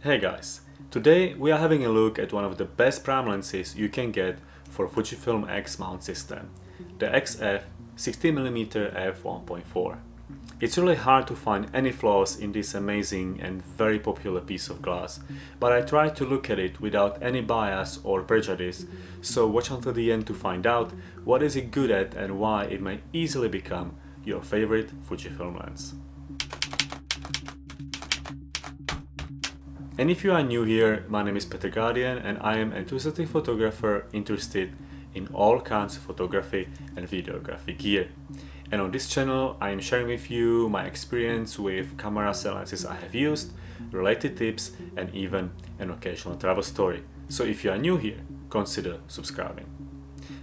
Hey guys, today we are having a look at one of the best prime lenses you can get for Fujifilm X mount system, the XF 16mm F1.4. It's really hard to find any flaws in this amazing and very popular piece of glass, but I tried to look at it without any bias or prejudice, so watch until the end to find out what is it good at and why it may easily become your favorite Fujifilm lens. And if you are new here, my name is Petr Gardian and I am an enthusiastic photographer interested in all kinds of photography and videography gear. And on this channel I am sharing with you my experience with cameras and lenses I have used, related tips and even an occasional travel story. So if you are new here, consider subscribing.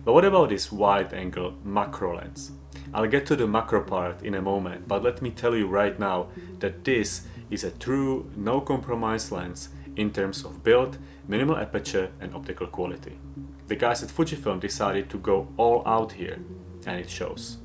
But what about this wide angle macro lens? I'll get to the macro part in a moment, but let me tell you right now that this is a true no compromise lens in terms of build, minimal aperture and optical quality. The guys at Fujifilm decided to go all out here, and it shows.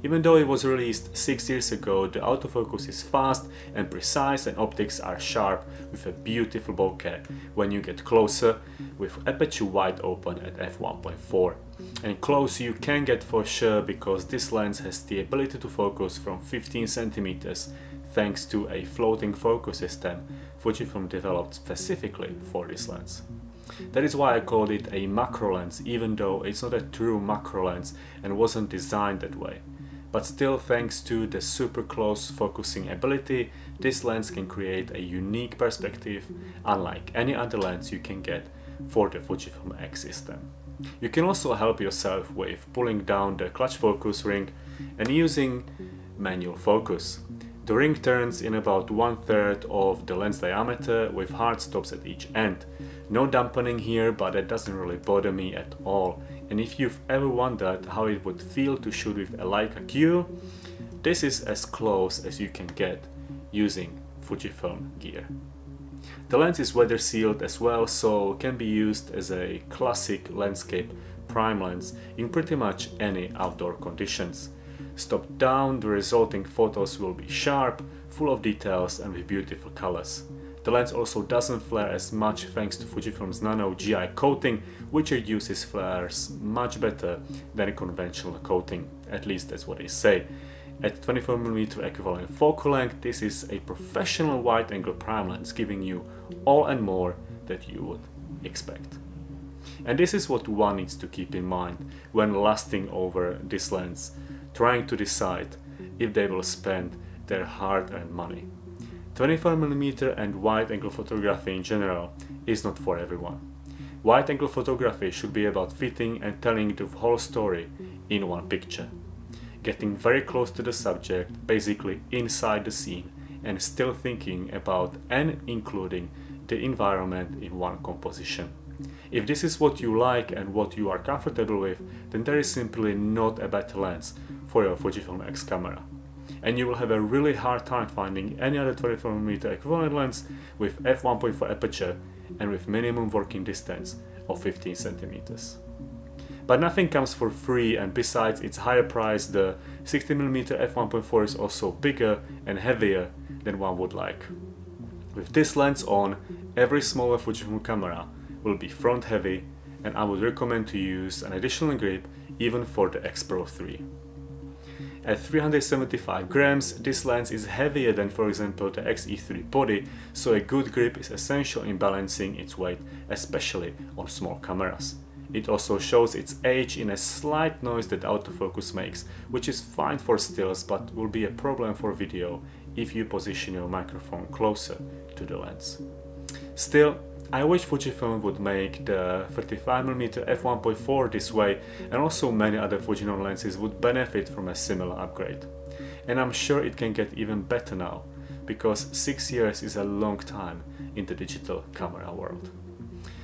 Even though it was released 6 years ago, the autofocus is fast and precise and optics are sharp with a beautiful bokeh when you get closer, with aperture wide open at f1.4. And close you can get for sure, because this lens has the ability to focus from 15 centimeters thanks to a floating focus system Fujifilm developed specifically for this lens. That is why I called it a macro lens, even though it's not a true macro lens and wasn't designed that way. But still, thanks to the super close focusing ability, this lens can create a unique perspective unlike any other lens you can get for the Fujifilm X system. You can also help yourself with pulling down the clutch focus ring and using manual focus. The ring turns in about 1/3 of the lens diameter with hard stops at each end. No dampening here, but that doesn't really bother me at all. And if you've ever wondered how it would feel to shoot with a Leica Q, this is as close as you can get using Fujifilm gear. The lens is weather sealed as well, so can be used as a classic landscape prime lens in pretty much any outdoor conditions. Stopped down, the resulting photos will be sharp, full of details and with beautiful colors. The lens also doesn't flare as much thanks to Fujifilm's Nano GI coating, which reduces flares much better than a conventional coating, at least that's what they say. At 24mm equivalent focal length, this is a professional wide-angle prime lens, giving you all and more that you would expect. And this is what one needs to keep in mind when lusting over this lens, trying to decide if they will spend their hard-earned money. 24mm and wide-angle photography in general is not for everyone. Wide-angle photography should be about fitting and telling the whole story in one picture. Getting very close to the subject, basically inside the scene, and still thinking about and including the environment in one composition. If this is what you like and what you are comfortable with, then there is simply not a better lens for your Fujifilm X camera. And you will have a really hard time finding any other 24mm equivalent lens with f1.4 aperture and with minimum working distance of 15 centimeters. But nothing comes for free, and besides its higher price, the 16mm f1.4 is also bigger and heavier than one would like. With this lens on, every smaller Fujifilm camera will be front heavy, and I would recommend to use an additional grip even for the X Pro 3. At 375 grams, this lens is heavier than, for example, the XE3 body, so a good grip is essential in balancing its weight, especially on small cameras. It also shows its age in a slight noise that autofocus makes, which is fine for stills but will be a problem for video if you position your microphone closer to the lens. Still, I wish Fujifilm would make the 35mm f1.4 this way, and also many other Fujinon lenses would benefit from a similar upgrade. And I'm sure it can get even better now, because 6 years is a long time in the digital camera world.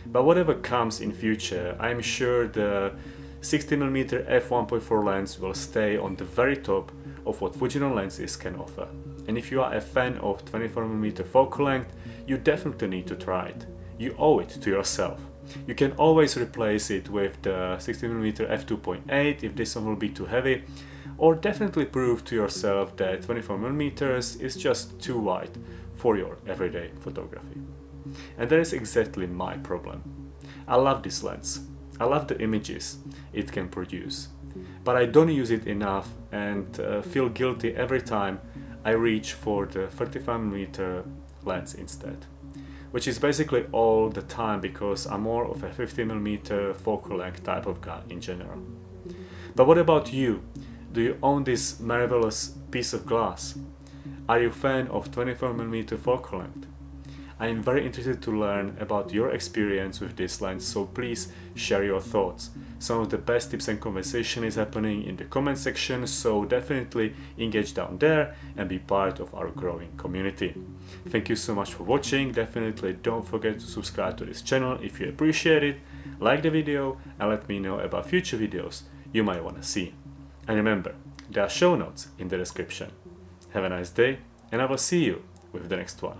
But whatever comes in future, I'm sure the 16mm f1.4 lens will stay on the very top of what Fujinon lenses can offer. And if you are a fan of 24mm focal length, you definitely need to try it. You owe it to yourself. You can always replace it with the 16mm f2.8 if this one will be too heavy, or definitely prove to yourself that 24mm is just too wide for your everyday photography. And that is exactly my problem. I love this lens. I love the images it can produce. But I don't use it enough and feel guilty every time I reach for the 35mm lens instead. Which is basically all the time because I'm more of a 50mm focal length type of guy in general. But what about you? Do you own this marvelous piece of glass? Are you a fan of 24mm focal length? I am very interested to learn about your experience with this lens, so please share your thoughts. Some of the best tips and conversation is happening in the comment section, so definitely engage down there and be part of our growing community. Thank you so much for watching. Definitely don't forget to subscribe to this channel if you appreciate it, like the video and let me know about future videos you might want to see. And remember, there are show notes in the description. Have a nice day and I will see you with the next one.